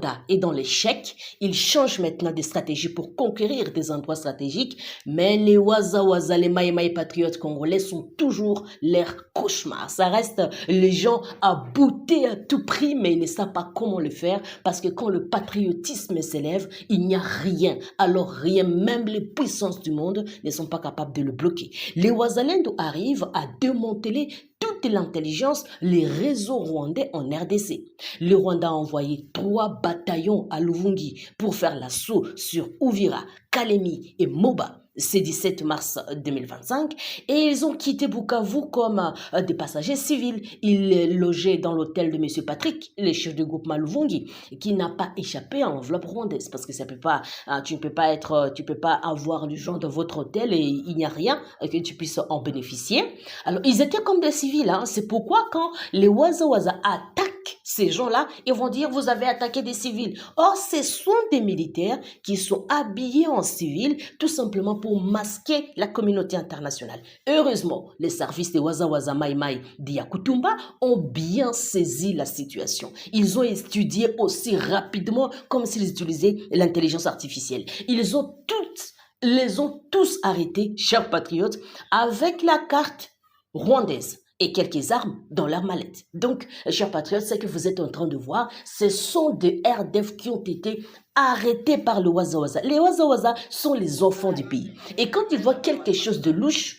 Rwanda est dans l'échec. Il change maintenant de stratégie pour conquérir des endroits stratégiques. Mais les Waza, les Maïmaï patriotes congolais sont toujours leur cauchemar. Ça reste les gens à bouter à tout prix, mais ils ne savent pas comment le faire parce que quand le patriotisme s'élève, il n'y a rien. Alors rien, même les puissances du monde ne sont pas capables de le bloquer. Les Wazalendo arrivent à démanteler toute l'intelligence, les réseaux rwandais en RDC. Le Rwanda a envoyé 3 bataillons à Luvungi pour faire l'assaut sur Uvira, Kalemi et Moba. C'est 17 mars 2025 et ils ont quitté Bukavu comme des passagers civils. Ils logeaient dans l'hôtel de M. Patrick, le chef du groupe Luvungi, qui n'a pas échappé à l'enveloppe rwandaise parce que ça peut pas, tu ne peux pas tu peux pas avoir du genre dans votre hôtel et il n'y a rien que tu puisses en bénéficier. Alors ils étaient comme des civils, hein. C'est pourquoi quand les Waza attaquent ces gens-là, ils vont dire vous avez attaqué des civils. Or, ce sont des militaires qui sont habillés en civil tout simplement pour masquer la communauté internationale. Heureusement, les services de Waza Maïmaï d'Yakutumba ont bien saisi la situation. Ils ont étudié aussi rapidement comme s'ils utilisaient l'intelligence artificielle. Ils les ont tous arrêtés, chers patriotes, avec la carte rwandaise et quelques armes dans leur mallette. Donc, chers patriotes, ce que vous êtes en train de voir, ce sont des RDF qui ont été arrêtés par le Waza. Les Waza sont les enfants du pays. Et quand ils voient quelque chose de louche,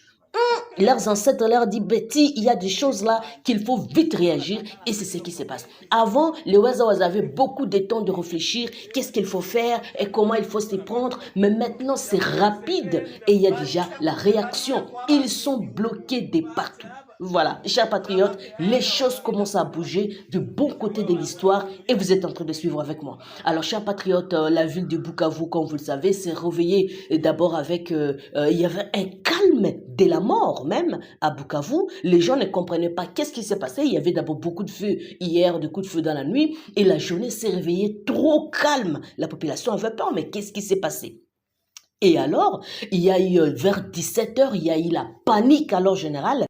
leurs ancêtres leur disent, Betty, il y a des choses là qu'il faut vite réagir et c'est ce qui se passe. Avant, les Waza avaient beaucoup de temps de réfléchir, qu'est-ce qu'il faut faire et comment il faut s'y prendre. Mais maintenant, c'est rapide et il y a déjà la réaction. Ils sont bloqués de partout. Voilà, chers patriotes, les choses commencent à bouger du bon côté de l'histoire et vous êtes en train de suivre avec moi. Alors, chers patriotes, la ville de Bukavu, comme vous le savez, s'est réveillée d'abord avec, il y avait un calme de la mort même à Bukavu. Les gens ne comprenaient pas qu'est-ce qui s'est passé. Il y avait d'abord beaucoup de feu hier, de coups de feu dans la nuit et la journée s'est réveillée trop calme. La population avait peur, mais qu'est-ce qui s'est passé? Et alors, il y a eu vers 17 h, il y a eu la panique alors générale.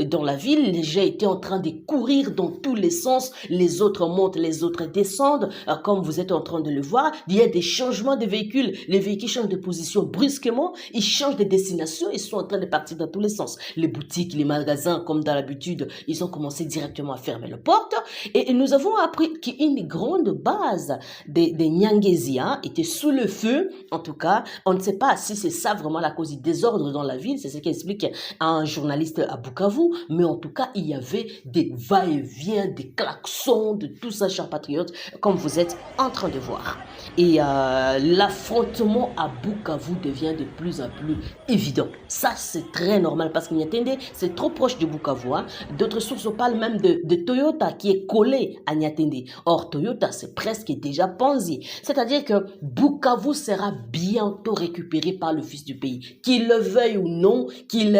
Dans la ville, les gens étaient en train de courir dans tous les sens, les autres montent, les autres descendent, comme vous êtes en train de le voir, il y a des changements de véhicules, les véhicules changent de position brusquement, ils changent de destination, ils sont en train de partir dans tous les sens. Les boutiques, les magasins, comme dans l'habitude, ils ont commencé directement à fermer les portes, et nous avons appris qu'une grande base des Nyangésiens était sous le feu, en tout cas, on ne sait pas si c'est ça vraiment la cause du désordre dans la ville, c'est ce qu'explique un journaliste à Bukavu, mais en tout cas, il y avait des va-et-vient, des klaxons, de tout ça, chers patriotes, comme vous êtes en train de voir. Et l'affrontement à Bukavu devient de plus en plus évident. Ça, c'est très normal parce qu'il y a Niatende, c'est trop proche de Bukavu. Hein. D'autres sources parlent même de Toyota qui est collé à Niatende. Or, Toyota, c'est presque déjà Panzi. C'est-à-dire que Bukavu sera bientôt récupéré par le fils du pays. Qu'il le veuille ou non, qu'il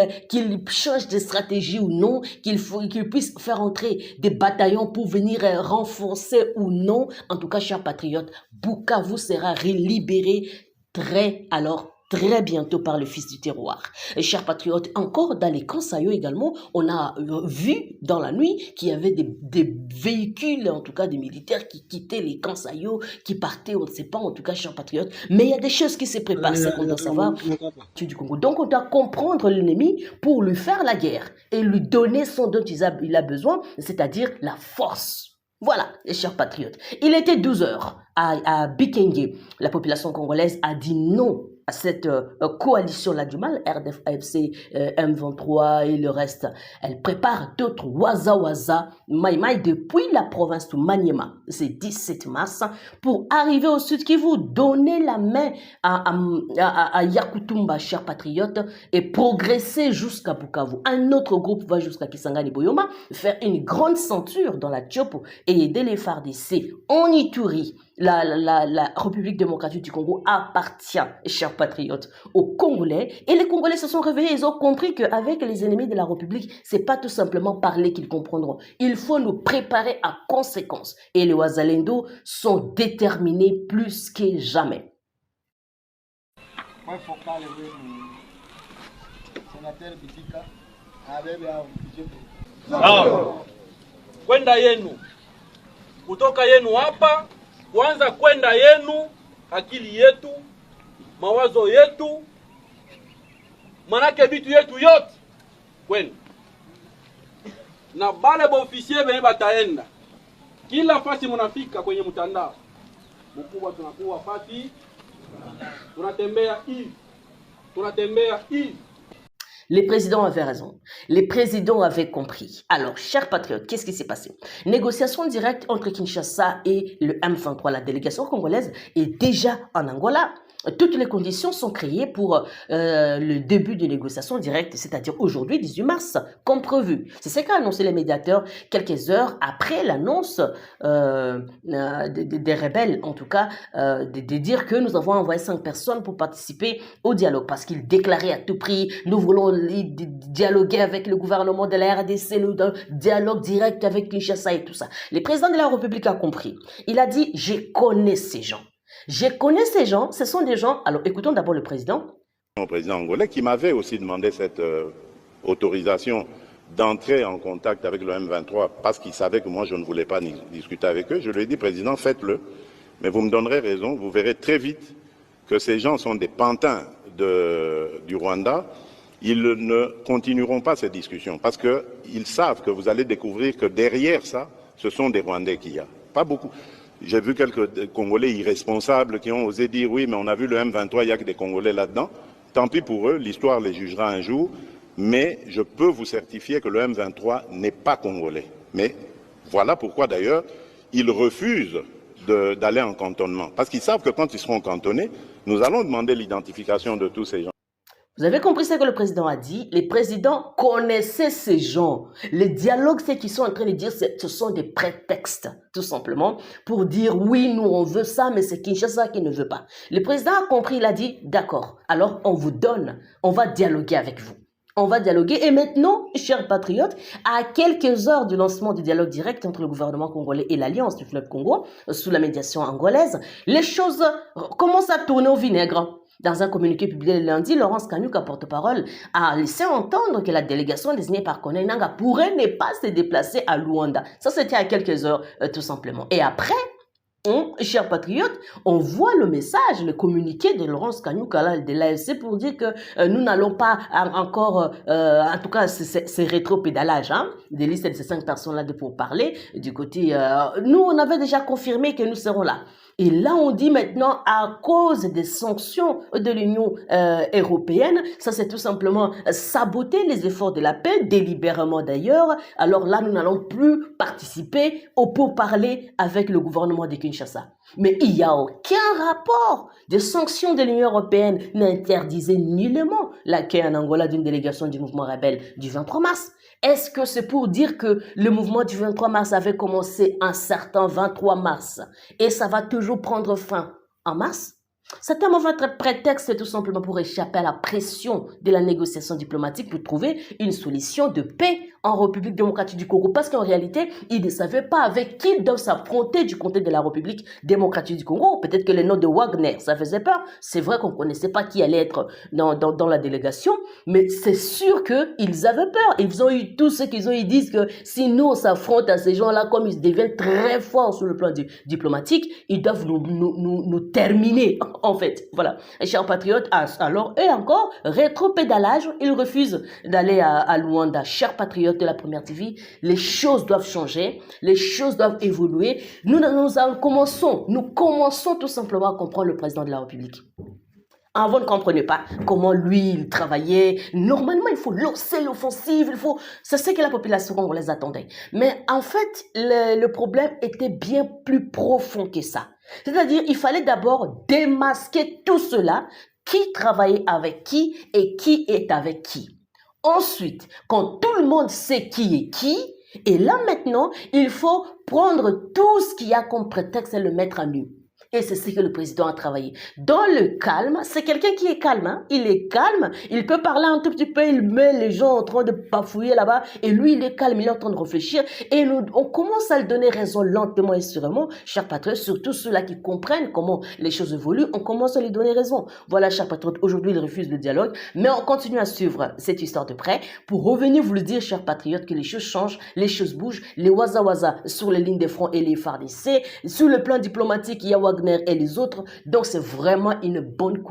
change de stratégie ou non, qu'il puisse faire entrer des bataillons pour venir renforcer ou non. En tout cas, chers patriotes, Bukavu sera libéré très bientôt par le fils du terroir. Et chers patriotes, encore dans les Kansayo également, on a vu dans la nuit qu'il y avait des véhicules, en tout cas des militaires qui quittaient les Kansayo, qui partaient, on ne sait pas, en tout cas, chers patriotes, mais il y a des choses qui se préparent, c'est qu'on doit savoir du Congo. Donc, on doit comprendre l'ennemi pour lui faire la guerre et lui donner ce dont il a besoin, c'est-à-dire la force. Voilà, les chers patriotes. Il était 12 h à Bikenge. La population congolaise a dit non à cette coalition-là du mal, RDF, AFC, M23 et le reste. Elle prépare d'autres Waza, Maïmaï depuis la province de Maniema. C'est 17 mars pour arriver au Sud Kivu, donner la main à Yakutumba, chers patriotes, et progresser jusqu'à Bukavu. Un autre groupe va jusqu'à Kisangani Boyoma, faire une grande ceinture dans la Tchopo et aider les FARDC en Ituri. La République démocratique du Congo appartient, chers patriotes, aux Congolais. Et les Congolais se sont réveillés, ils ont compris qu'avec les ennemis de la République, c'est pas tout simplement parler qu'ils comprendront. Il faut nous préparer à conséquence. Et les Wazalendo sont déterminés plus que jamais. point focal est sénateur Bitika avec kwenda yenu, kutoka yenu hapa, kuanza kwenda yenu, akili yetu, mawazo yetu, manake vitu yetu yote kwenu. Na bale baofisier benye bataenda kila fasi munafika kwenye mtandao mkubwa, tunakuwa fasi, tunatembea hivi, tunatembea hivi. Les présidents avaient raison. Les présidents avaient compris. Alors, chers patriotes, qu'est-ce qui s'est passé? Négociation directe entre Kinshasa et le M23. La délégation congolaise est déjà en Angola. Toutes les conditions sont créées pour le début de négociations directes, c'est-à-dire aujourd'hui, 18 mars, comme prévu. C'est ce qu'a annoncé les médiateurs quelques heures après l'annonce des rebelles, en tout cas, de dire que nous avons envoyé 5 personnes pour participer au dialogue, parce qu'ils déclaraient à tout prix, nous voulons dialoguer avec le gouvernement de la RDC, le dialogue direct avec Kinshasa et tout ça. Le président de la République a compris. Il a dit, je connais ces gens. Je connais ces gens, ce sont des gens... Alors, écoutons d'abord le président. Le président angolais qui m'avait aussi demandé cette autorisation d'entrer en contact avec le M23 parce qu'il savait que moi je ne voulais pas discuter avec eux. Je lui ai dit, président, faites-le, mais vous me donnerez raison, vous verrez très vite que ces gens sont des pantins du Rwanda. Ils ne continueront pas ces discussions parce qu'ils savent que vous allez découvrir que derrière ça, ce sont des Rwandais qu'il y a. Pas beaucoup. J'ai vu quelques Congolais irresponsables qui ont osé dire oui, mais on a vu le M23, il n'y a que des Congolais là-dedans. Tant pis pour eux, l'histoire les jugera un jour. Mais je peux vous certifier que le M23 n'est pas congolais. Mais voilà pourquoi d'ailleurs, ils refusent d'aller en cantonnement. Parce qu'ils savent que quand ils seront cantonnés, nous allons demander l'identification de tous ces gens. Vous avez compris ce que le président a dit? Les présidents connaissaient ces gens. Les dialogues, ce qu'ils sont en train de dire, ce sont des prétextes, tout simplement, pour dire oui, nous on veut ça, mais c'est Kinshasa qui ne veut pas. Le président a compris, il a dit d'accord, alors on vous donne, on va dialoguer avec vous. On va dialoguer. Et maintenant, chers patriotes, à quelques heures du lancement du dialogue direct entre le gouvernement congolais et l'Alliance du fleuve Congo, sous la médiation angolaise, les choses commencent à tourner au vinaigre. Dans un communiqué publié le lundi, Laurence Kanyuka, porte-parole, a laissé entendre que la délégation désignée par Corneille Nangaa pourrait ne pas se déplacer à Luanda. Ça, c'était à quelques heures, tout simplement. Et après, chers patriotes, on voit le message, le communiqué de Laurence Kanyuka de l'AFC pour dire que nous n'allons pas encore, en tout cas, c'est rétro-pédalage, hein, des listes de ces 5 personnes-là pour parler du côté... nous, on avait déjà confirmé que nous serons là. Et là, on dit maintenant, à cause des sanctions de l'Union européenne, ça c'est tout simplement saboter les efforts de la paix, délibérément d'ailleurs. Alors là, nous n'allons plus participer au pourparlers avec le gouvernement de Kinshasa. Mais il n'y a aucun rapport. Des sanctions de l'Union européenne n'interdisaient nullement l'accueil en Angola d'une délégation du mouvement rebelle du 23 mars. Est-ce que c'est pour dire que le mouvement du 23 mars avait commencé un certain 23 mars et ça va toujours prendre fin en mars? C'est un mauvais prétexte tout simplement pour échapper à la pression de la négociation diplomatique pour trouver une solution de paix en République démocratique du Congo. Parce qu'en réalité, ils ne savaient pas avec qui ils doivent s'affronter du côté de la République démocratique du Congo. Peut-être que le nom de Wagner, ça faisait peur. C'est vrai qu'on ne connaissait pas qui allait être dans la délégation, mais c'est sûr qu'ils avaient peur. Ils ont eu tout ce qu'ils ont. Ils disent que si nous, on s'affronte à ces gens-là, comme ils deviennent très forts sur le plan diplomatique, ils doivent nous terminer. En fait, voilà. Et chers patriotes, alors eux encore, rétro-pédalage, ils refusent d'aller à Luanda. Chers patriotes de la Première TV, les choses doivent changer, les choses doivent évoluer. Nous commençons tout simplement à comprendre le président de la République. Avant, on ne comprenait pas comment lui, il travaillait. Normalement, il faut lancer l'offensive, c'est ce que la population congolaise attendait. Mais en fait, le problème était bien plus profond que ça. C'est-à-dire, il fallait d'abord démasquer tout cela, qui travaillait avec qui et qui est avec qui. Ensuite, quand tout le monde sait qui est qui, et là maintenant, il faut prendre tout ce qu'il y a comme prétexte et le mettre à nu. Et c'est ce que le président a travaillé. Dans le calme, c'est quelqu'un qui est calme. Hein? Il est calme, il peut parler un tout petit peu, il met les gens en train de bafouiller là-bas. Et lui, il est calme, il est en train de réfléchir. Et on commence à lui donner raison lentement et sûrement, chers patriotes, surtout ceux-là qui comprennent comment les choses évoluent, on commence à lui donner raison. Voilà, chers patriotes, aujourd'hui, il refuse le dialogue. Mais on continue à suivre cette histoire de près pour revenir vous le dire, chers patriotes, que les choses changent, les choses bougent. Les waza sur les lignes de front et les FARDC. Sur le plan diplomatique, il y a Wagner et les autres. Donc, c'est vraiment une bonne coalition.